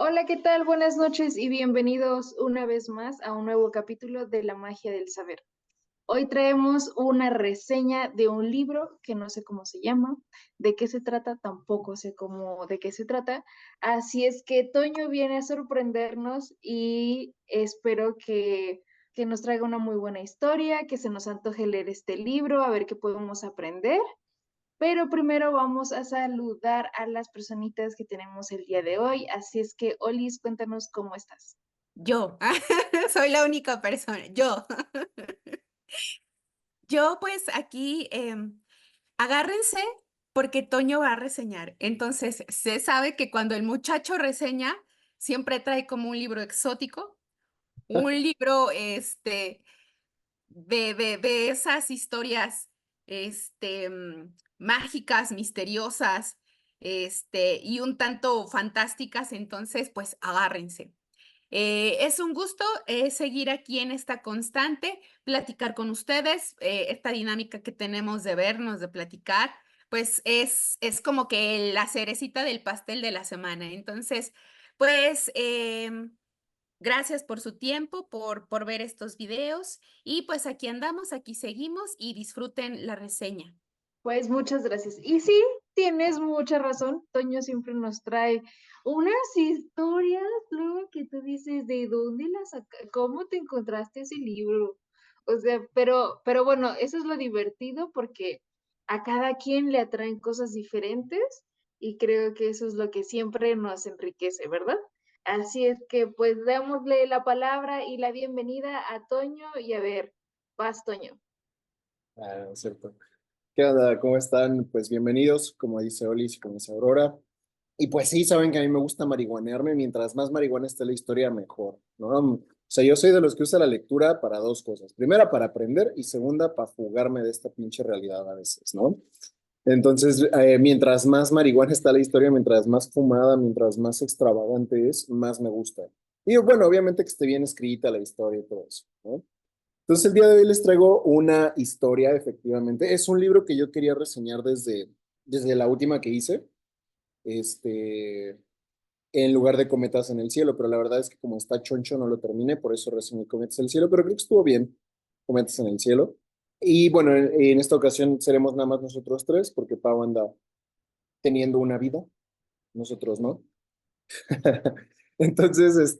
Hola, ¿qué tal? Buenas noches y bienvenidos una vez más a un nuevo capítulo de La Magia del Saber. Hoy traemos una reseña de un libro que no sé cómo se llama, de qué se trata, tampoco sé cómo de qué se trata. Así es que Toño viene a sorprendernos y espero que nos traiga una muy buena historia, que se nos antoje leer este libro, a ver qué podemos aprender. Pero primero vamos a saludar a las personitas que tenemos el día de hoy. Así es que, Olis, cuéntanos cómo estás. Yo, soy la única persona, yo. Yo, pues, aquí, agárrense porque Toño va a reseñar. Entonces, se sabe que cuando el muchacho reseña, siempre trae como un libro exótico, un libro, de esas historias, mágicas, misteriosas, y un tanto fantásticas. Entonces, pues, agárrense. Es un gusto, seguir aquí en esta constante, platicar con ustedes, esta dinámica que tenemos de vernos, de platicar, pues es como que la cerecita del pastel de la semana. Entonces, pues, gracias por su tiempo, por ver estos videos y pues aquí andamos, aquí seguimos y disfruten la reseña. Pues muchas gracias. Y sí, tienes mucha razón. Toño siempre nos trae unas historias, luego que tú dices, ¿de dónde las saca? ¿Cómo te encontraste ese libro? O sea, pero bueno, eso es lo divertido porque a cada quien le atraen cosas diferentes y creo que eso es lo que siempre nos enriquece, ¿verdad? Así es que pues démosle la palabra y la bienvenida a Toño y a ver, vas, Toño. Ah, cierto. ¿Qué onda? ¿Cómo están? Pues bienvenidos, como dice Olis y como dice Aurora. Y pues sí, saben que a mí me gusta marihuanearme, mientras más marihuana esté la historia, mejor, ¿no? O sea, yo soy de los que usa la lectura para dos cosas. Primera, para aprender y segunda, para fugarme de esta pinche realidad a veces, ¿no? Entonces, mientras más marihuana está la historia, mientras más fumada, mientras más extravagante es, más me gusta. Y bueno, obviamente que esté bien escrita la historia y todo eso, ¿no? Entonces, el día de hoy les traigo una historia, efectivamente. Es un libro que yo quería reseñar desde la última que hice, este, en lugar de Cometas en el Cielo, pero la verdad es que como está choncho no lo terminé, por eso reseñé Cometas en el Cielo, pero creo que estuvo bien, Cometas en el Cielo. Y bueno, en esta ocasión seremos nada más nosotros tres, porque Pau anda teniendo una vida, nosotros no. Entonces,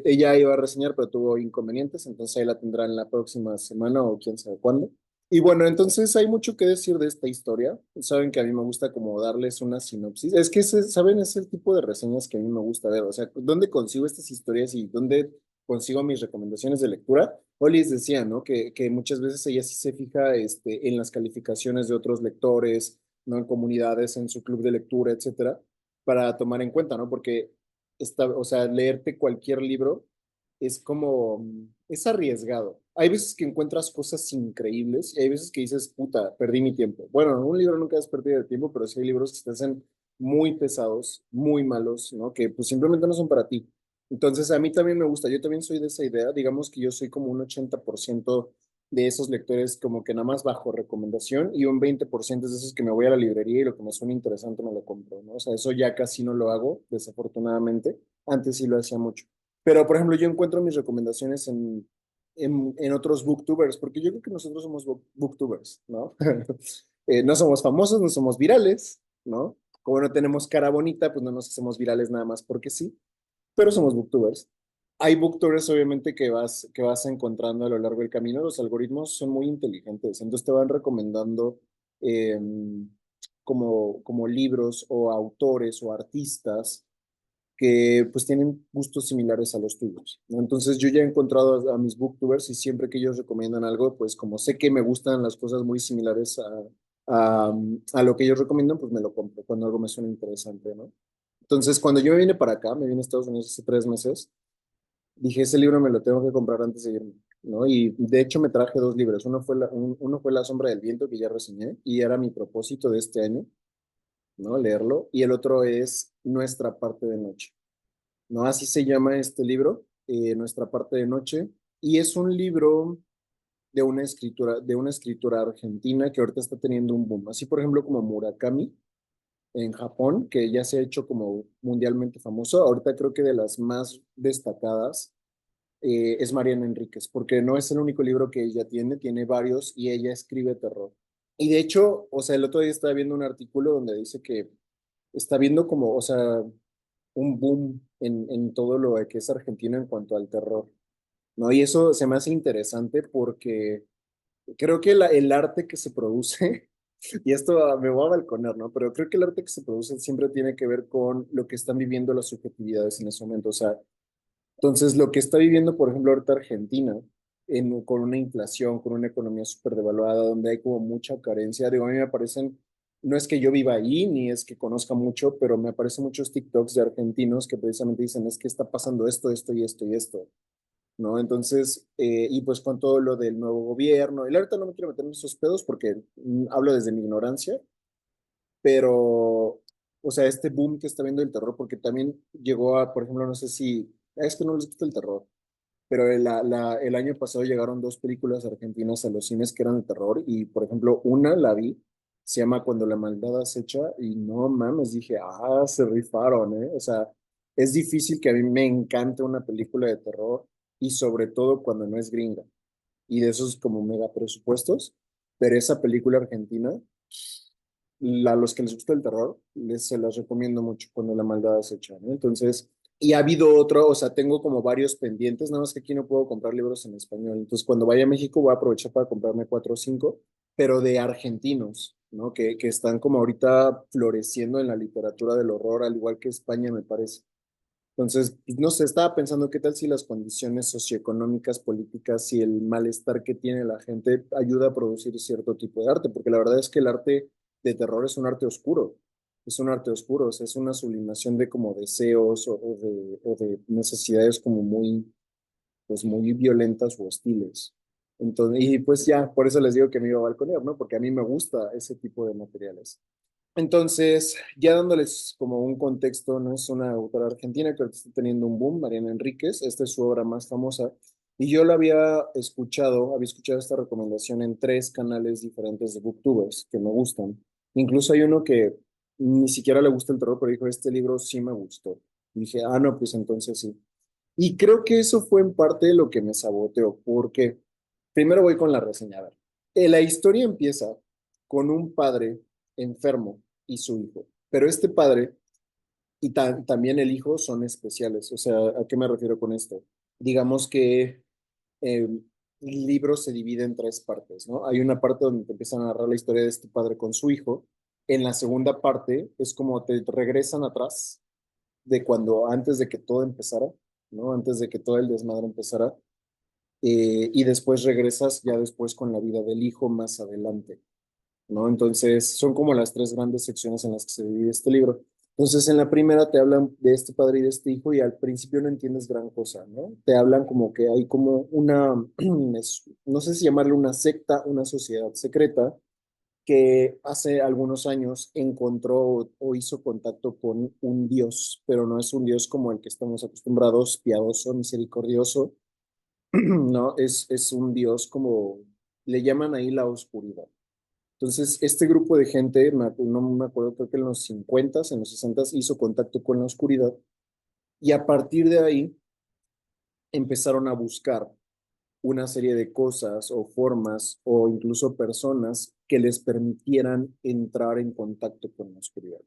ella iba a reseñar, pero tuvo inconvenientes, entonces ahí la tendrán la próxima semana o quién sabe cuándo. Y bueno, entonces hay mucho que decir de esta historia. Saben que a mí me gusta como darles una sinopsis. Es que, ¿saben? Es el tipo de reseñas que a mí me gusta ver. O sea, ¿dónde consigo estas historias y dónde consigo mis recomendaciones de lectura? Olis decía, ¿no? Que muchas veces ella sí se fija en las calificaciones de otros lectores, ¿no? En comunidades, en su club de lectura, etcétera, para tomar en cuenta, ¿no? Porque o sea, leerte cualquier libro es como, es arriesgado. Hay veces que encuentras cosas increíbles y hay veces que dices, puta, perdí mi tiempo. Bueno, en un libro nunca has perdido el tiempo, pero sí hay libros que se te hacen muy pesados, muy malos, ¿no? Que pues simplemente no son para ti. Entonces, a mí también me gusta, yo también soy de esa idea, digamos que yo soy como un 80% de esos lectores como que nada más bajo recomendación y un 20% es de esos que me voy a la librería y lo que me suena interesante me lo compro, ¿no? O sea, eso ya casi no lo hago, desafortunadamente. Antes sí lo hacía mucho. Pero, por ejemplo, yo encuentro mis recomendaciones en otros booktubers, porque yo creo que nosotros somos booktubers, ¿no? No somos famosos, no somos virales, ¿no? Como no tenemos cara bonita, pues no nos hacemos virales nada más porque sí, pero somos booktubers. Hay booktubers, obviamente, que vas encontrando a lo largo del camino. Los algoritmos son muy inteligentes, entonces te van recomendando eh, como libros o autores o artistas que pues tienen gustos similares a los tuyos, ¿no? Entonces yo ya he encontrado a mis booktubers y siempre que ellos recomiendan algo, pues como sé que me gustan las cosas muy similares a lo que ellos recomiendan, pues me lo compro cuando algo me suena interesante, ¿no? Entonces cuando yo me vine para acá, me vine a Estados Unidos hace 3 meses, dije, ese libro me lo tengo que comprar antes de irme, ¿no? Y de hecho me traje dos libros. Uno fue La sombra del viento, que ya reseñé, y era mi propósito de este año, ¿no? Leerlo. Y el otro es Nuestra parte de noche, ¿no? Así se llama este libro, Nuestra parte de noche. Y es un libro de una escritura argentina que ahorita está teniendo un boom. Así, por ejemplo, como Murakami, en Japón, que ya se ha hecho como mundialmente famoso. Ahorita creo que de las más destacadas es Mariana Enríquez, porque no es el único libro que ella tiene, tiene varios y ella escribe terror. Y de hecho, o sea, el otro día estaba viendo un artículo donde dice que está viendo como, o sea, un boom en todo lo que es Argentina en cuanto al terror, ¿no? Y eso se me hace interesante porque creo que el arte que se produce, y esto me voy a balconar, ¿no? Pero creo que el arte que se produce siempre tiene que ver con lo que están viviendo las subjetividades en ese momento. O sea, entonces lo que está viviendo, por ejemplo, ahorita Argentina, con una inflación, con una economía súper devaluada, donde hay como mucha carencia, digo, a mí me parecen, no es que yo viva ahí, ni es que conozca mucho, pero me aparecen muchos TikToks de argentinos que precisamente dicen, es que está pasando esto, esto y esto y esto. ¿No? Entonces, y pues con todo lo del nuevo gobierno, y ahorita no me quiero meter en esos pedos porque hablo desde mi ignorancia, pero, o sea, este boom que está viendo el terror, porque también llegó a, por ejemplo, no sé si, es que no les gusta el terror, pero el año pasado llegaron dos películas argentinas a los cines que eran de terror, y por ejemplo, una la vi, se llama Cuando la maldad acecha, y no mames, dije, ah, se rifaron, ¿eh? O sea, es difícil que a mí me encante una película de terror, y sobre todo cuando no es gringa, y de esos como mega presupuestos, pero esa película argentina, a los que les gusta el terror, se las recomiendo mucho Cuando la maldad acecha, ¿no? Entonces, y ha habido otro, o sea, tengo como varios pendientes, nada más que aquí no puedo comprar libros en español. Entonces, cuando vaya a México voy a aprovechar para comprarme cuatro o cinco, pero de argentinos, ¿no? Que están como ahorita floreciendo en la literatura del horror, al igual que España, me parece. Entonces, pues, no sé, estaba pensando qué tal si las condiciones socioeconómicas, políticas y el malestar que tiene la gente ayuda a producir cierto tipo de arte, porque la verdad es que el arte de terror es un arte oscuro, es un arte oscuro, o sea, es una sublimación de como deseos o de necesidades como muy, pues muy violentas o hostiles. Entonces, y pues ya, por eso les digo que me iba a balconear, ¿no? Porque a mí me gusta ese tipo de materiales. Entonces, ya dándoles como un contexto, no es una autora argentina que está teniendo un boom, Mariana Enríquez, esta es su obra más famosa, y yo la había escuchado esta recomendación en tres canales diferentes de booktubers que me gustan. Incluso hay uno que ni siquiera le gusta el terror, pero dijo, este libro sí me gustó. Y dije, ah, no, pues entonces sí. Y creo que eso fue en parte lo que me saboteó, porque primero voy con la reseña. A ver, la historia empieza con un padre enfermo y su hijo, pero este padre y también el hijo son especiales. O sea, ¿a qué me refiero con esto? Digamos que el libro se divide en tres partes, ¿no? Hay una parte donde te empiezan a narrar la historia de este padre con su hijo. En la segunda parte es como te regresan atrás de cuando antes de que todo empezara, ¿no? Antes de que todo el desmadre empezara, y después regresas ya después con la vida del hijo más adelante, ¿no? Entonces son como las tres grandes secciones en las que se divide este libro. Entonces en la primera te hablan de este padre y de este hijo y al principio no entiendes gran cosa, ¿no? Te hablan como que hay como una, no sé si llamarle una secta, una sociedad secreta que hace algunos años encontró o hizo contacto con un Dios, pero no es un Dios como el que estamos acostumbrados, piadoso, misericordioso, no, es un Dios como le llaman ahí la oscuridad. Entonces, este grupo de gente, no me acuerdo, creo que en los 50, en los 60 hizo contacto con la oscuridad y a partir de ahí empezaron a buscar una serie de cosas o formas o incluso personas que les permitieran entrar en contacto con la oscuridad,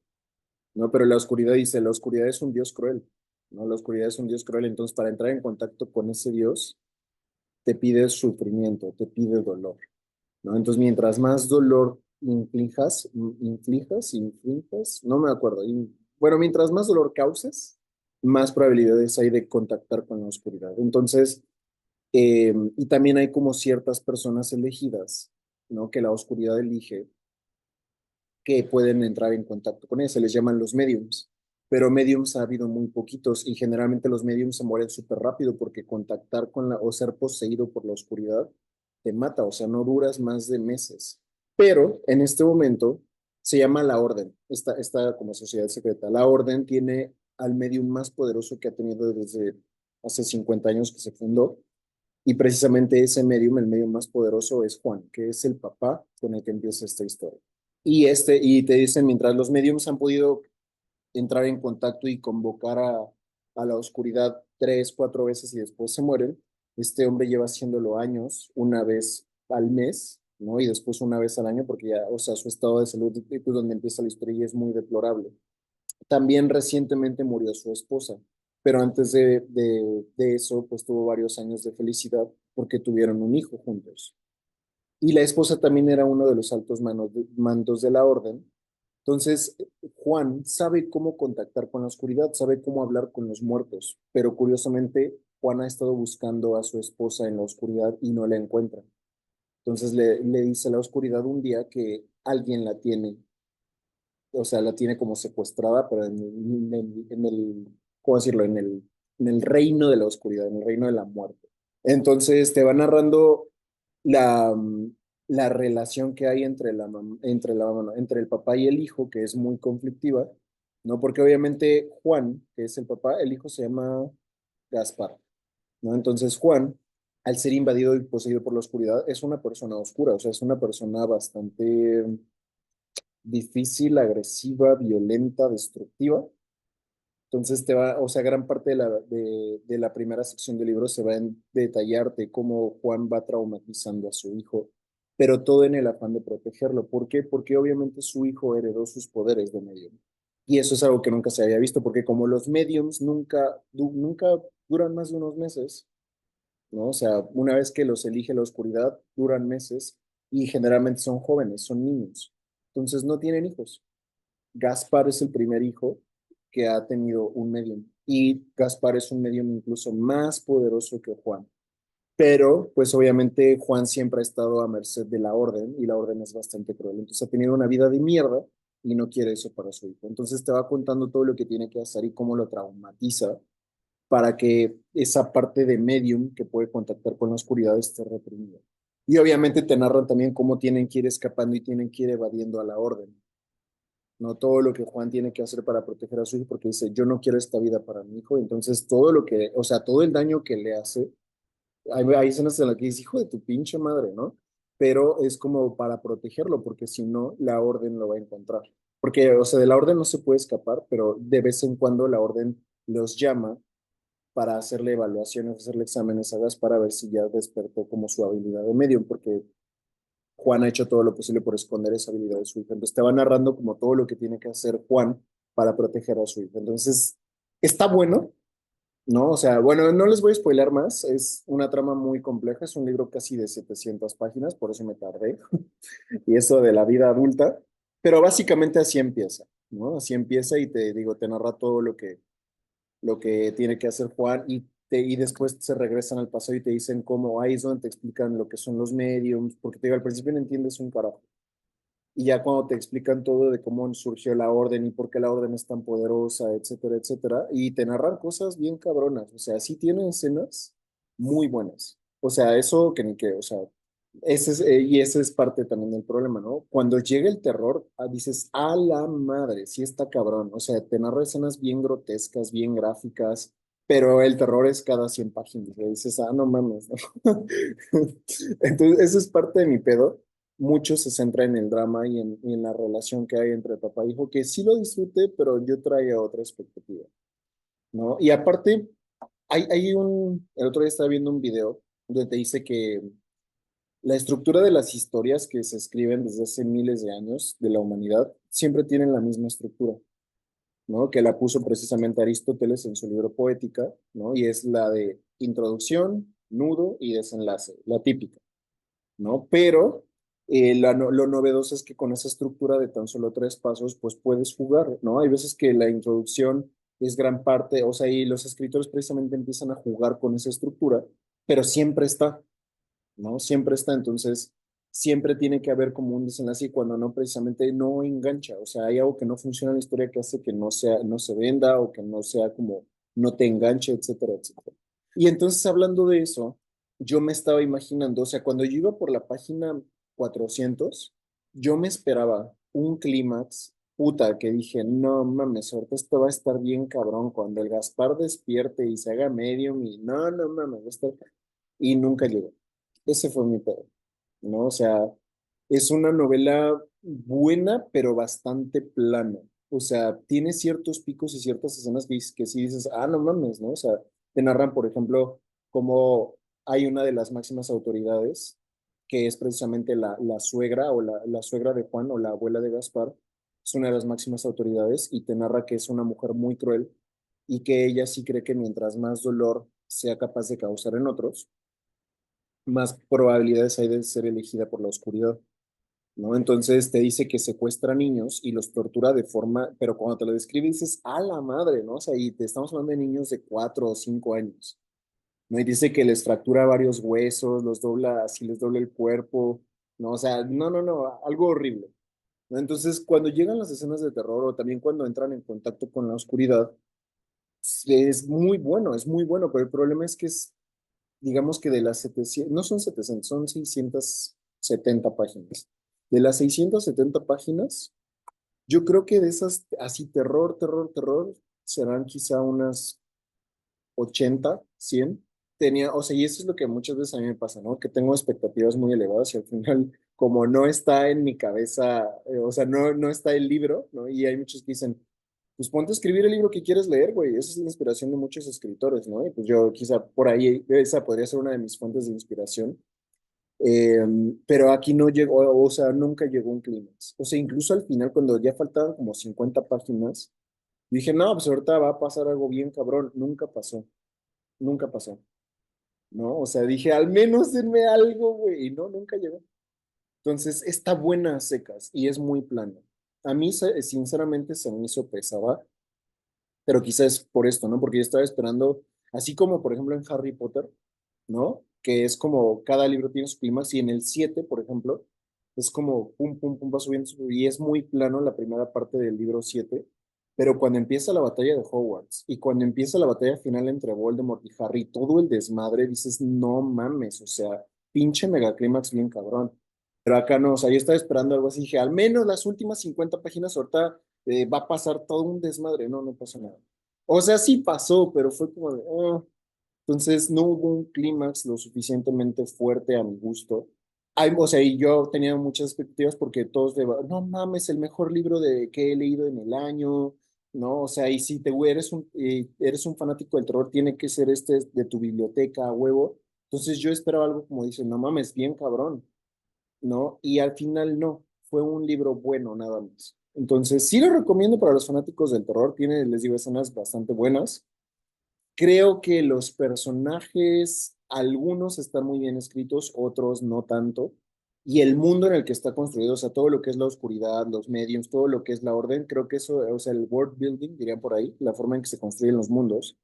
¿no? Pero la oscuridad dice, la oscuridad es un Dios cruel, ¿no? La oscuridad es un Dios cruel, entonces para entrar en contacto con ese Dios, te pide sufrimiento, te pide dolor, ¿no? Entonces, mientras más dolor inflijas, no me acuerdo, bueno, mientras más dolor causes, más probabilidades hay de contactar con la oscuridad. Entonces, y también hay como ciertas personas elegidas, ¿no? Que la oscuridad elige que pueden entrar en contacto con ella, se les llaman los mediums, pero mediums ha habido muy poquitos y generalmente los mediums se mueren súper rápido porque contactar con o ser poseído por la oscuridad te mata, o sea, no duras más de meses. Pero en este momento se llama la Orden, esta como sociedad secreta. La Orden tiene al medium más poderoso que ha tenido desde hace 50 años que se fundó. Y precisamente ese medium, el medium más poderoso, es Juan, que es el papá con el que empieza esta historia. y te dicen, mientras los mediums han podido entrar en contacto y convocar a la oscuridad 3, 4 veces y después se mueren, este hombre lleva haciéndolo años, una vez al mes, ¿no? Y después una vez al año, porque ya, o sea, su estado de salud, pues, donde empieza la historia, ya es muy deplorable. También recientemente murió su esposa, pero antes de eso, pues tuvo varios años de felicidad porque tuvieron un hijo juntos. Y la esposa también era uno de los altos mandos de la orden. Entonces, Juan sabe cómo contactar con la oscuridad, sabe cómo hablar con los muertos, pero curiosamente, Juan ha estado buscando a su esposa en la oscuridad y no la encuentra. Entonces le dice a la oscuridad un día que alguien la tiene, o sea, la tiene como secuestrada, pero ¿cómo decirlo? En el reino de la oscuridad, en el reino de la muerte. Entonces te va narrando la, la relación que hay entre el papá y el hijo, que es muy conflictiva, ¿no? Porque obviamente Juan, que es el papá, el hijo se llama Gaspar, ¿no? Entonces Juan, al ser invadido y poseído por la oscuridad, es una persona oscura, o sea, es una persona bastante difícil, agresiva, violenta, destructiva. Entonces te va, o sea, gran parte de la primera sección del libro se va en detallarte cómo Juan va traumatizando a su hijo, pero todo en el afán de protegerlo. ¿Por qué? Porque obviamente su hijo heredó sus poderes de medium. Y eso es algo que nunca se había visto, porque como los mediums nunca duran más de unos meses, ¿no? O sea, una vez que los elige la oscuridad, duran meses y generalmente son jóvenes, son niños. Entonces no tienen hijos. Gaspar es el primer hijo que ha tenido un medium y Gaspar es un medium incluso más poderoso que Juan. Pero, pues obviamente Juan siempre ha estado a merced de la orden y la orden es bastante cruel. Entonces ha tenido una vida de mierda y no quiere eso para su hijo. Entonces te va contando todo lo que tiene que hacer y cómo lo traumatiza para que esa parte de medium que puede contactar con la oscuridad esté reprimida. Y obviamente te narran también cómo tienen que ir escapando y tienen que ir evadiendo a la orden, no todo lo que Juan tiene que hacer para proteger a su hijo, porque dice, yo no quiero esta vida para mi hijo, entonces todo lo que, o sea, todo el daño que le hace, hay escenas en las que dice, hijo de tu pinche madre, ¿no? Pero es como para protegerlo, porque si no, la orden lo va a encontrar. Porque, o sea, de la orden no se puede escapar, pero de vez en cuando la orden los llama para hacerle evaluaciones, hacerle exámenes a Gas para ver si ya despertó como su habilidad de medium, porque Juan ha hecho todo lo posible por esconder esa habilidad de su hijo. Entonces te va narrando como todo lo que tiene que hacer Juan para proteger a su hijo. Entonces, está bueno, ¿no? O sea, bueno, no les voy a spoiler más, es una trama muy compleja, es un libro casi de 700 páginas, por eso me tardé, y eso de la vida adulta, pero básicamente así empieza, ¿no? Así empieza y te digo, te narra todo lo que tiene que hacer Juan y después se regresan al pasado y te dicen cómo, ahí es donde te explican lo que son los mediums, porque te digo, al principio no entiendes un carajo. Y ya cuando te explican todo de cómo surgió la orden y por qué la orden es tan poderosa, etcétera, etcétera, y te narran cosas bien cabronas, o sea, sí tiene escenas muy buenas. O sea, eso que ni qué, o sea, y ese es parte también del problema, ¿no? Cuando llega el terror, dices, a la madre, sí está cabrón, o sea, te narra escenas bien grotescas, bien gráficas, pero el terror es cada 100 páginas, y dices, no mames, ¿no? Entonces, eso es parte de mi pedo. Mucho se centra en el drama y en la relación que hay entre papá e hijo, que sí lo disfruté, pero yo traía otra expectativa, ¿no? Y aparte, el otro día estaba viendo un video donde te dice que la estructura de las historias que se escriben desde hace miles de años de la humanidad siempre tienen la misma estructura, ¿no? Que la puso precisamente Aristóteles en su libro Poética, ¿no? Y es la de introducción, nudo y desenlace, la típica, ¿no? Pero lo novedoso es que con esa estructura de tan solo 3 pasos, pues puedes jugar, ¿no? Hay veces que la introducción es gran parte, o sea, y los escritores precisamente empiezan a jugar con esa estructura, pero siempre está, ¿no? Siempre está, entonces siempre tiene que haber como un desenlace y cuando no, precisamente no engancha, o sea, hay algo que no funciona en la historia que hace que no se venda o que no sea como, no te enganche, etcétera, etcétera. Y entonces hablando de eso, yo me estaba imaginando, o sea, cuando yo iba por la página 400 yo me esperaba un clímax, puta, que dije, no mames, ahorita esto va a estar bien cabrón, cuando el Gaspar despierte y se haga medium y no mames, va a estar... Y nunca llegó. Ese fue mi pedo, ¿no? O sea, es una novela buena, pero bastante plana. O sea, tiene ciertos picos y ciertas escenas que sí dices, ah, no mames, ¿no? O sea, te narran, por ejemplo, cómo hay una de las máximas autoridades, que es precisamente la suegra o la suegra de Juan o la abuela de Gaspar, es una de las máximas autoridades y te narra que es una mujer muy cruel y que ella sí cree que mientras más dolor sea capaz de causar en otros, más probabilidades hay de ser elegida por la oscuridad. ¿No? Entonces te dice que secuestra niños y los tortura de forma, pero cuando te lo describe dices, a la madre, ¿no? O sea, y te estamos hablando de niños de 4 o 5 años, ¿no? Y dice que les fractura varios huesos, los dobla, así les dobla el cuerpo, ¿no? O sea, no, no, no, algo horrible, ¿no? Entonces, cuando llegan las escenas de terror o también cuando entran en contacto con la oscuridad, es muy bueno, pero el problema es que es, digamos que de las 700, no son 700, son 670 páginas. De las 670 páginas, yo creo que de esas, así terror, terror, terror, serán quizá unas 80 100. O sea, y eso es lo que muchas veces a mí me pasa, ¿no? Que tengo expectativas muy elevadas y al final, como no está en mi cabeza, o sea, no está el libro, ¿no? Y hay muchos que dicen, pues ponte a escribir el libro que quieres leer, güey. Esa es la inspiración de muchos escritores, ¿no? Y pues yo quizá por ahí, esa podría ser una de mis fuentes de inspiración. Eh, pero aquí no llegó, o sea, nunca llegó un clímax. O sea, incluso al final, cuando ya faltaban como 50 páginas, dije, no, pues ahorita va a pasar algo bien cabrón. Nunca pasó, nunca pasó, ¿no? O sea, dije, al menos denme algo, güey, y no, nunca llegó. Entonces, está buena a secas y es muy plana. A mí, sinceramente, se me hizo pesada, pero quizás por esto, ¿no? Porque yo estaba esperando, así como por ejemplo en Harry Potter, ¿no? Que es como cada libro tiene su clímax y en el 7 por ejemplo, es como pum, pum, pum, va subiendo y es muy plano la primera parte del libro 7, pero cuando empieza la batalla de Hogwarts y cuando empieza la batalla final entre Voldemort y Harry, todo el desmadre, dices, no mames, o sea, pinche megaclímax bien cabrón. Pero acá no, o sea, yo estaba esperando algo así, dije, al menos las últimas 50 páginas ahorita va a pasar todo un desmadre, no, no pasó nada. O sea, sí pasó, pero fue como de, entonces no hubo un clímax lo suficientemente fuerte a mi gusto. O sea, y yo tenía muchas expectativas porque todos de, no mames, el mejor libro que he leído en el año, ¿no? O sea, y si eres un fanático del terror, tiene que ser este de tu biblioteca a huevo. Entonces yo esperaba algo como dice, no mames, bien cabrón, ¿no? Y al final no, fue un libro bueno nada más. Entonces sí lo recomiendo para los fanáticos del terror, tiene, les digo, escenas bastante buenas. Creo que los personajes, algunos están muy bien escritos, otros no tanto. Y el mundo en el que está construido, o sea, todo lo que es la oscuridad, los mediums, todo lo que es la orden, creo que eso, o sea, el world building, dirían por ahí, la forma en que se construyen los mundos,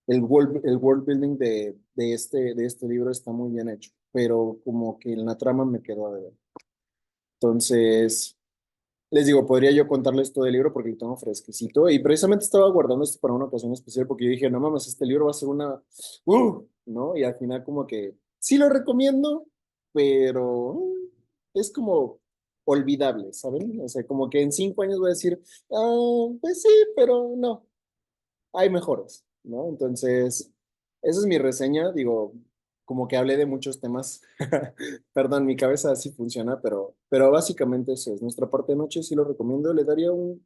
el world building de este libro está muy bien hecho, pero como que en la trama me quedó a deber. Entonces, les digo, podría yo contarles todo el libro porque lo tengo fresquecito y precisamente estaba guardando esto para una ocasión especial porque yo dije, no mames, este libro va a ser ¿no? Y al final como que sí lo recomiendo, pero es como olvidable, ¿saben? O sea, como que en 5 años voy a decir, pues sí, pero no, hay mejores, ¿no? Entonces, esa es mi reseña, digo, como que hablé de muchos temas, perdón, mi cabeza así funciona, pero básicamente eso es, nuestra parte de noche sí lo recomiendo, le daría un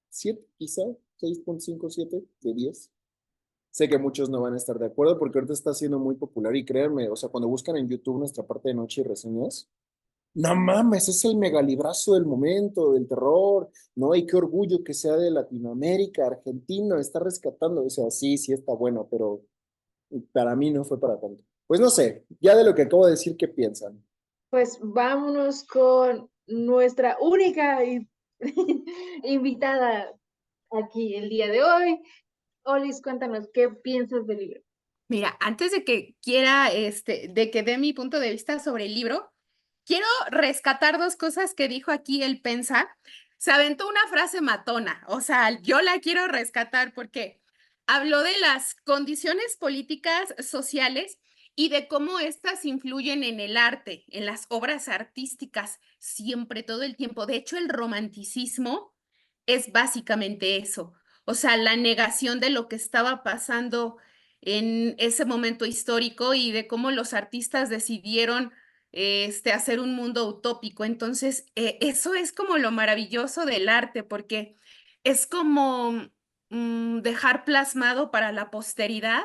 7 quizá, 6.57 de 10. Sé que muchos no van a estar de acuerdo porque ahorita está siendo muy popular y créanme, o sea, cuando buscan en YouTube nuestra parte de noche y reseñas, no mames, es el megalibrazo del momento, del terror, ¿no? Y qué orgullo que sea de Latinoamérica, Argentina, está rescatando, o sea, sí, sí está bueno, pero para mí no fue para tanto. Pues no sé, ya de lo que acabo de decir, ¿qué piensan? Pues vámonos con nuestra única invitada aquí el día de hoy. Olis, cuéntanos, ¿qué piensas del libro? Mira, antes de que de que dé mi punto de vista sobre el libro, quiero rescatar dos cosas que dijo aquí el Pensa. Se aventó una frase matona, o sea, yo la quiero rescatar porque habló de las condiciones políticas, sociales y de cómo éstas influyen en el arte, en las obras artísticas, siempre, todo el tiempo. De hecho, el romanticismo es básicamente eso, o sea, la negación de lo que estaba pasando en ese momento histórico y de cómo los artistas decidieron hacer un mundo utópico. Entonces, eso es como lo maravilloso del arte, porque es como dejar plasmado para la posteridad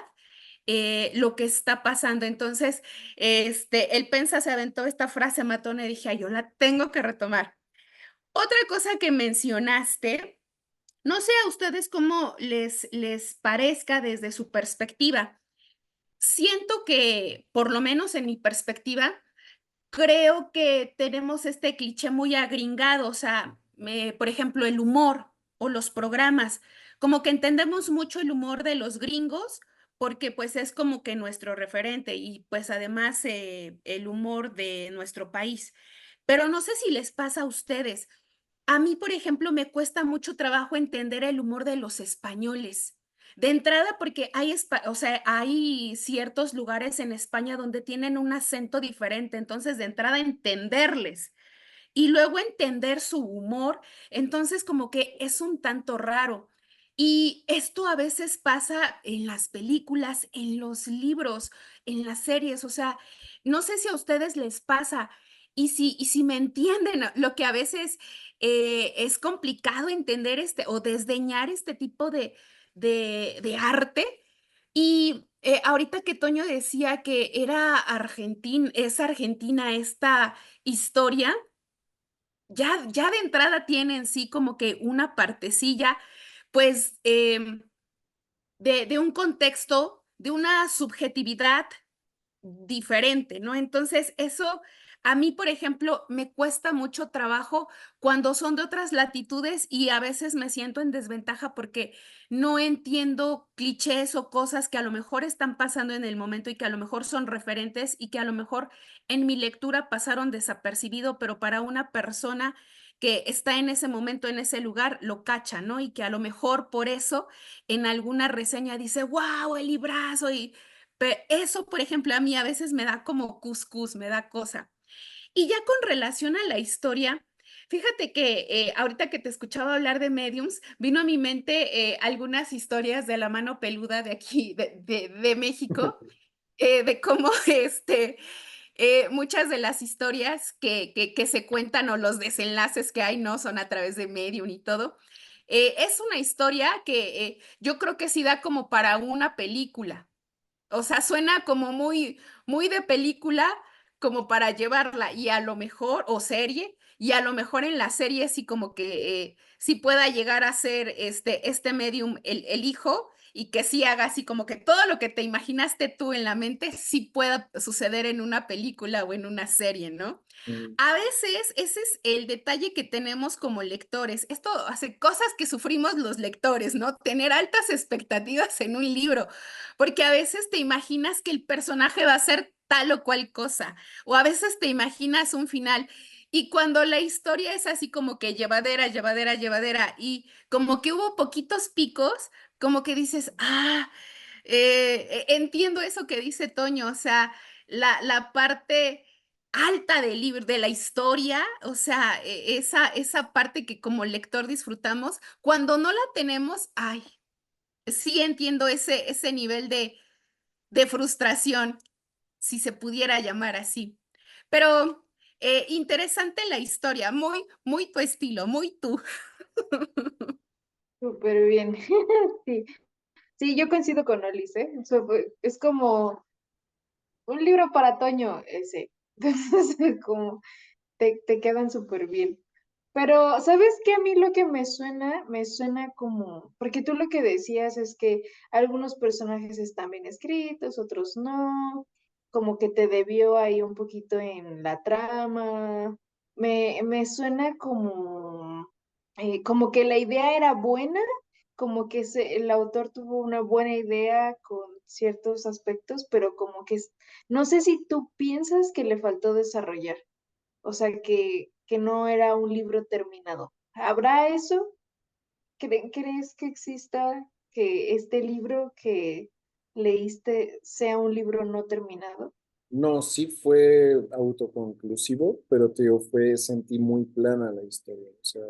lo que está pasando. Entonces, el Pensa se aventó esta frase matona y dije, ay, yo la tengo que retomar. Otra cosa que mencionaste, no sé a ustedes cómo les parezca desde su perspectiva. Siento que, por lo menos en mi perspectiva, creo que tenemos este cliché muy agringado, o sea, por ejemplo, el humor o los programas, como que entendemos mucho el humor de los gringos porque pues es como que nuestro referente y pues además el humor de nuestro país. Pero no sé si les pasa a ustedes. A mí, por ejemplo, me cuesta mucho trabajo entender el humor de los españoles. De entrada, porque o sea, hay ciertos lugares en España donde tienen un acento diferente, entonces de entrada entenderles y luego entender su humor, entonces como que es un tanto raro. Y esto a veces pasa en las películas, en los libros, en las series, o sea, no sé si a ustedes les pasa y si me entienden, lo que a veces es complicado entender o desdeñar este tipo de arte. Y ahorita que Toño decía que es argentina esta historia, ya de entrada tiene en sí como que una partecilla, pues, de un contexto, de una subjetividad diferente, ¿no? Entonces, eso a mí, por ejemplo, me cuesta mucho trabajo cuando son de otras latitudes y a veces me siento en desventaja porque no entiendo clichés o cosas que a lo mejor están pasando en el momento y que a lo mejor son referentes y que a lo mejor en mi lectura pasaron desapercibido, pero para una persona que está en ese momento, en ese lugar, lo cacha, ¿no? Y que a lo mejor por eso en alguna reseña dice, wow, el librazo, y eso, por ejemplo, a mí a veces me da como cuscús, me da cosa. Y ya con relación a la historia, fíjate que ahorita que te escuchaba hablar de mediums, vino a mi mente algunas historias de la mano peluda de aquí, de México, de cómo muchas de las historias que se cuentan o los desenlaces que hay, ¿no? Son a través de medium y todo. Es una historia que yo creo que sí da como para una película. O sea, suena como muy de película, como para llevarla, y a lo mejor, o serie, y a lo mejor en la serie sí como que sí pueda llegar a ser este medium el hijo, y que sí haga así como que todo lo que te imaginaste tú en la mente sí pueda suceder en una película o en una serie, ¿no? Mm. A veces ese es el detalle que tenemos como lectores. Esto hace cosas que sufrimos los lectores, ¿no? Tener altas expectativas en un libro, porque a veces te imaginas que el personaje va a ser tal o cual cosa, o a veces te imaginas un final. Y cuando la historia es así como que llevadera, llevadera, llevadera, y como que hubo poquitos picos, como que dices, entiendo eso que dice Toño, o sea, la parte alta del libro, de la historia, o sea, esa parte que como lector disfrutamos, cuando no la tenemos, ay, sí entiendo ese nivel de frustración, si se pudiera llamar así. Pero interesante la historia, muy tu estilo, muy tú. Súper bien. Sí, sí, yo coincido con Olis, ¿eh? O sea, es como un libro para Toño ese. Entonces, como te quedan súper bien. Pero, ¿sabes qué? A mí lo que me suena como, porque tú lo que decías es que algunos personajes están bien escritos, otros no, como que te debió ahí un poquito en la trama. Me suena como que la idea era buena, como que el autor tuvo una buena idea con ciertos aspectos, pero como que no sé si tú piensas que le faltó desarrollar. O sea, que no era un libro terminado. ¿Habrá eso? ¿Crees que exista que este libro que leíste sea un libro no terminado? No, sí fue autoconclusivo, pero te digo, sentí muy plana la historia. O sea,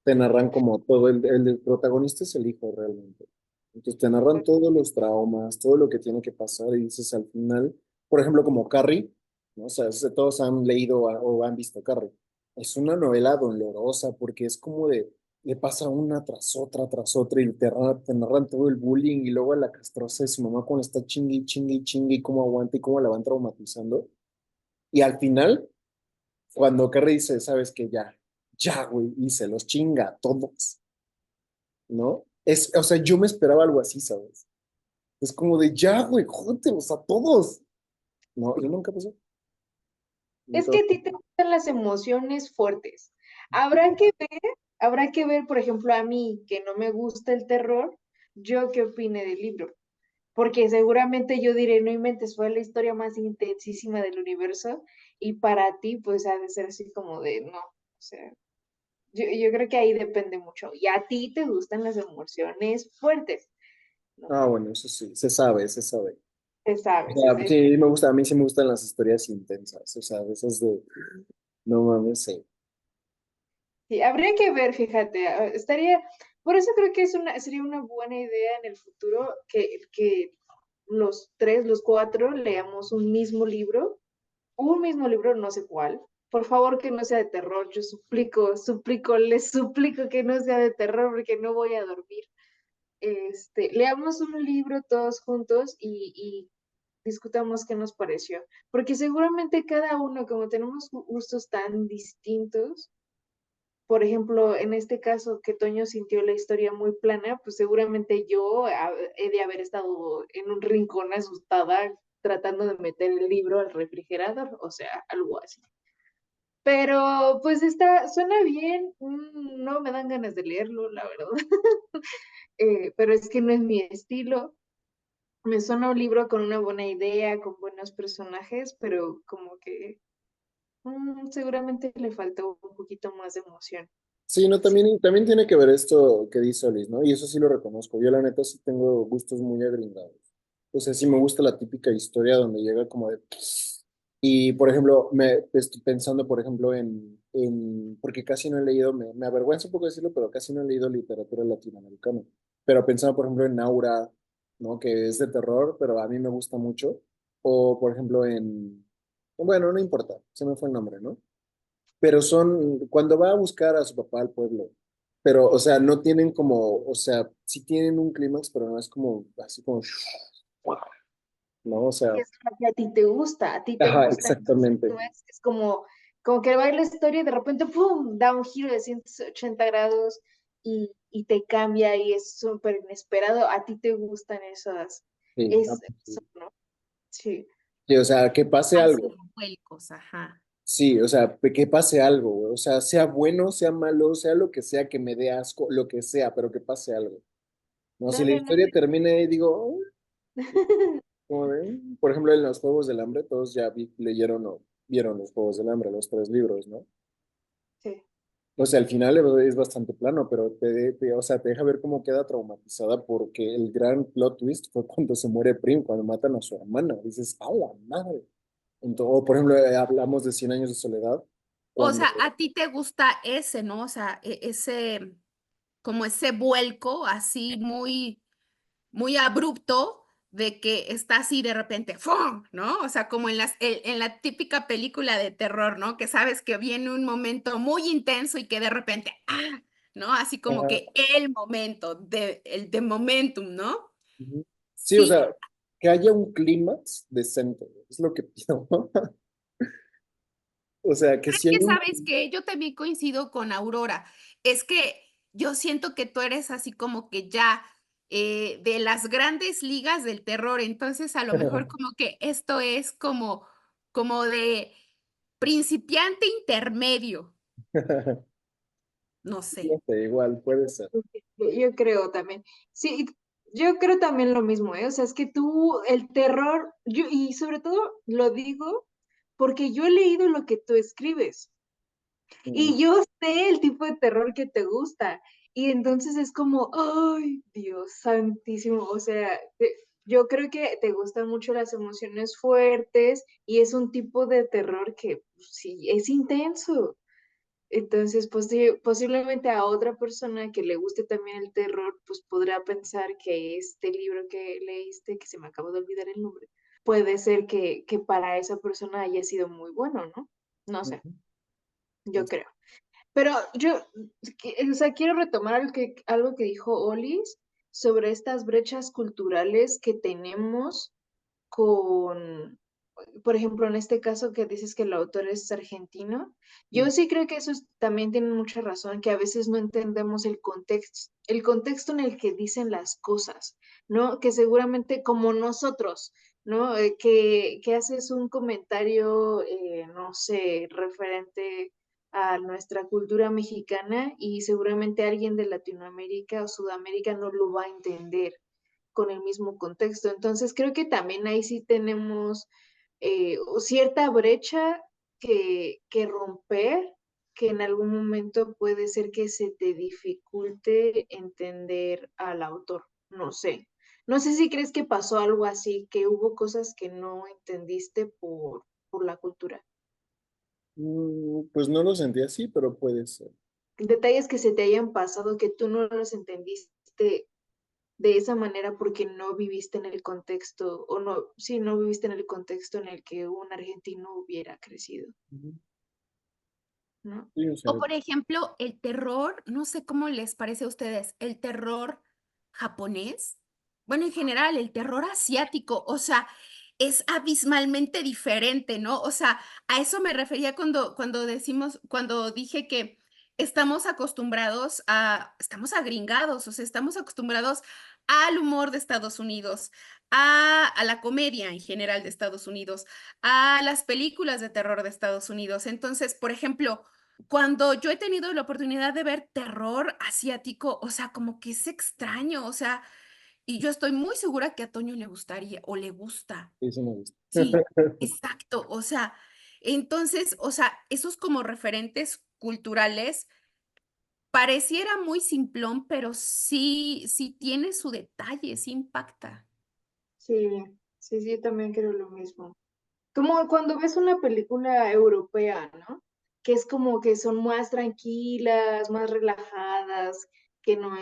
te narran como todo, el protagonista es el hijo realmente. Entonces te narran todos los traumas, todo lo que tiene que pasar y dices al final, por ejemplo, como Carrie. ¿no? O sea, todos han leído o han visto Carrie. Es una novela dolorosa porque es como de, le pasa una tras otra y te narran todo el bullying y luego a la castrosa de su mamá cuando está chingue, chingue, chingue y cómo aguanta y cómo la van traumatizando. Y al final, cuando Carrie dice, sabes que ya, güey, y se los chinga a todos, ¿no? O sea, yo me esperaba algo así, ¿sabes? Es como de, ya, güey, jódetelos a todos. No, y nunca pasó. Es que Nunca. a ti te gustan las emociones fuertes. Habrá que ver, por ejemplo, a mí que no me gusta el terror, yo qué opine del libro. Porque seguramente yo diré, no inventes, fue la historia más intensísima del universo y para ti pues ha de ser así como de, no, o sea, yo creo que ahí depende mucho. Y a ti te gustan las emociones fuertes, ¿no? Ah, bueno, eso sí, se sabe, se sabe. Se sabe, O se sea, sabe. sí, me gusta, a mí sí me gustan las historias intensas, o sea, de esas de, no mames, sí. Sí, habría que ver, fíjate, estaría, por eso creo que sería una buena idea en el futuro que los tres, los cuatro, leamos un mismo libro, no sé cuál. Por favor, que no sea de terror, yo suplico, les suplico que no sea de terror porque no voy a dormir. Leamos un libro todos juntos y discutamos qué nos pareció, porque seguramente cada uno, como tenemos gustos tan distintos, por ejemplo, en este caso que Toño sintió la historia muy plana, pues seguramente yo he de haber estado en un rincón asustada tratando de meter el libro al refrigerador, o sea, algo así. Pero pues suena bien, no me dan ganas de leerlo, la verdad. Pero es que no es mi estilo. Me suena un libro con una buena idea, con buenos personajes, pero como que seguramente le faltó un poquito más de emoción. Sí, no, Sí. también tiene que ver esto que dice Liz, ¿no? Y eso sí lo reconozco. Yo la neta sí tengo gustos muy agringados. O sea, sí me gusta la típica historia donde llega como de... Y, por ejemplo, me estoy pensando, por ejemplo, porque casi no he leído, me avergüenza un poco decirlo, pero casi no he leído literatura latinoamericana. Pero pensando, por ejemplo, en Aura, ¿no? Que es de terror, pero a mí me gusta mucho. O, por ejemplo, bueno, no importa, se me fue el nombre, ¿no? Pero cuando va a buscar a su papá al pueblo, pero, o sea, no tienen como, o sea, sí tienen un clímax, pero no es como, así como, ¿no? O sea, Que es lo que a ti te ajá, gusta. Entonces, exactamente. es como que va la historia y de repente, ¡pum!, da un giro de 180 grados y te cambia y es súper inesperado. A ti te gustan Sí, eso, ¿no? Sí. sí, o sea, que pase Así algo. vuelcos, ajá. Sí, o sea, que pase algo, güey. O sea, sea bueno, sea malo, sea lo que sea, que me dé asco, lo que sea, pero que pase algo. No, si No, la no, no. historia termina y digo, como por ejemplo, en los Juegos del Hambre, todos ya leyeron o vieron los Juegos del Hambre, los tres libros, ¿no? Sí. O sea, al final es bastante plano, pero o sea, te deja ver cómo queda traumatizada porque el gran plot twist fue cuando se muere Prim, cuando matan a su hermana. Dices, ¡a la madre! O, por ejemplo, hablamos de Cien años de soledad, O cuando... sea, a ti te gusta ese, ¿no? O sea, como ese vuelco así muy, muy abrupto de que está así de repente, ¡fum!, ¿no? O sea, como en la típica película de terror, ¿no? Que sabes que viene un momento muy intenso y que de repente, ¡ah!, ¿no? Así como Ah, que el momento, el de momentum, ¿no? ujú. Sí, o Sí, sea, que haya un clímax decente, es lo que pido. O sea, que si hay que un... sabes que yo también coincido con Aurora. Es que yo siento que tú eres así como que ya de las grandes ligas del terror. Entonces, a lo mejor como que esto es como de principiante intermedio. No sé. No sé, igual, puede ser. Yo creo también. Sí, yo creo también lo mismo, ¿eh? O sea, es que tú, el terror, y sobre todo lo digo porque yo he leído lo que tú escribes Mm. y yo sé el tipo de terror que te gusta. Y entonces es como, ay, Dios santísimo. O sea, yo creo que te gustan mucho las emociones fuertes y es un tipo de terror que pues, sí, es intenso. Entonces, posiblemente a otra persona que le guste también el terror, pues podrá pensar que este libro que leíste, que se me acabó de olvidar el nombre, puede ser que para esa persona haya sido muy bueno, ¿no? No sé, Ujú. yo creo. Pero yo, o sea, quiero retomar algo que dijo Olis sobre estas brechas culturales que tenemos con, por ejemplo, en este caso que dices que el autor es argentino, yo sí creo que también tiene mucha razón, que a veces no entendemos el contexto en el que dicen las cosas, ¿no? Que seguramente como nosotros, ¿no? Que haces un comentario, no sé, referente a nuestra cultura mexicana y seguramente alguien de Latinoamérica o Sudamérica no lo va a entender con el mismo contexto. Entonces, creo que también ahí sí tenemos cierta brecha que romper, que en algún momento puede ser que se te dificulte entender al autor. No sé. No sé si crees que pasó algo así, que hubo cosas que no entendiste por la cultura. Pues no lo sentí así, pero puede ser. Detalles que se te hayan pasado que tú no los entendiste de esa manera porque no viviste en el contexto, o no, sí, no viviste en el contexto en el que un argentino hubiera crecido, Ujú. ¿no? Sí, o sea, O por ejemplo, el terror, no sé cómo les parece a ustedes, el terror japonés, bueno, en general, el terror asiático, o sea, es abismalmente diferente, ¿no? O sea, a eso me refería cuando dije que estamos agringados, o sea, estamos acostumbrados al humor de Estados Unidos, a la comedia en general de Estados Unidos, a las películas de terror de Estados Unidos. Entonces, por ejemplo, cuando yo he tenido la oportunidad de ver terror asiático, o sea, como que es extraño, o sea, y yo estoy muy segura que a Toño le gustaría o le gusta. sí, sí me gusta. Sí, exacto, o sea, entonces, o sea, esos como referentes culturales pareciera muy simplón, pero sí tiene su detalle, sí impacta. Sí, sí, sí, yo también creo lo mismo. Como cuando ves una película europea, ¿no? Que es como que son más tranquilas, más relajadas, que no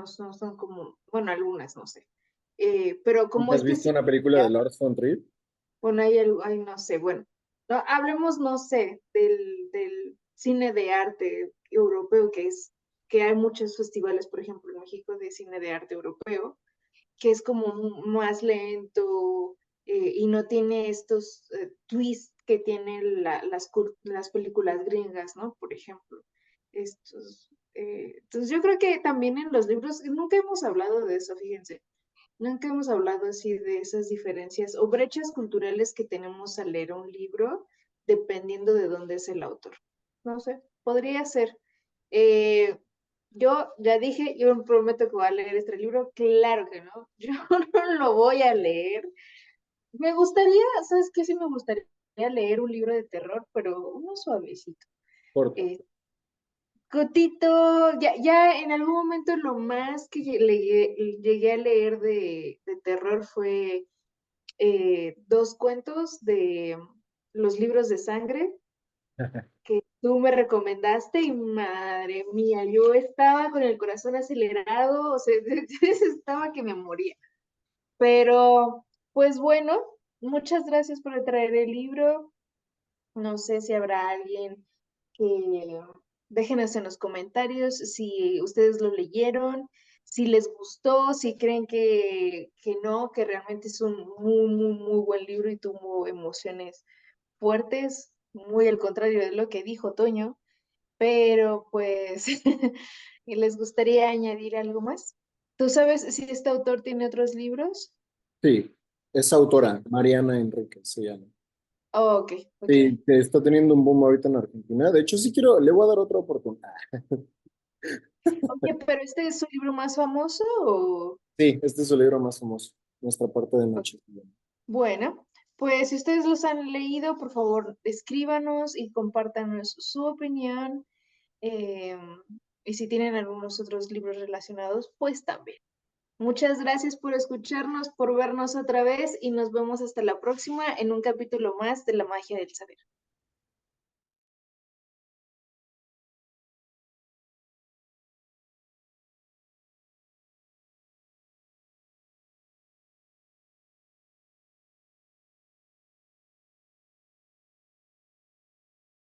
son como, bueno, algunas, no sé. Pero como ¿Nunca has este visto cine, una película de Lars von Trier? bueno, no sé, bueno, no, hablemos, no sé, del cine de arte europeo, que hay muchos festivales, por ejemplo, en México, de cine de arte europeo, que es como más lento y no tiene estos twists que tienen las películas gringas, ¿no? Por ejemplo. Entonces yo creo que también en los libros, nunca hemos hablado de eso, fíjense, nunca hemos hablado así de esas diferencias o brechas culturales que tenemos al leer un libro, dependiendo de dónde es el autor. No sé, podría ser. Eh, yo ya dije, yo me prometo que voy a leer este libro. Claro que no, yo no lo voy a leer. Me gustaría, ¿sabes qué? Sí me gustaría leer un libro de terror, pero uno suavecito. Corto. Eh, Cotito, ya en algún momento lo más que llegué a leer de terror fue dos cuentos de los libros de sangre que tú me recomendaste y madre mía, yo estaba con el corazón acelerado, o sea, estaba que me moría. Pero, pues bueno, muchas gracias por traer el libro. No sé si habrá alguien que déjenos en los comentarios si ustedes lo leyeron, si les gustó, si creen que no, que realmente es un muy buen libro y tuvo emociones fuertes, muy al contrario de lo que dijo Toño, pero pues les gustaría añadir algo más. ¿Tú sabes si este autor tiene otros libros? Sí, es autora, Mariana Enríquez se llama. Oh, ok, ok. Sí, que está teniendo un boom ahorita en Argentina. De hecho, sí quiero, le voy a dar otra oportunidad. Oye, pero ¿este es su libro más famoso o...? Sí, este es su libro más famoso, Nuestra parte de noche. Bueno, pues si ustedes los han leído, por favor, escríbanos y compártanos su opinión. eh, y si tienen algunos otros libros relacionados, pues también. Muchas gracias por escucharnos, por vernos otra vez y nos vemos hasta la próxima en un capítulo más de La Magia del Saber.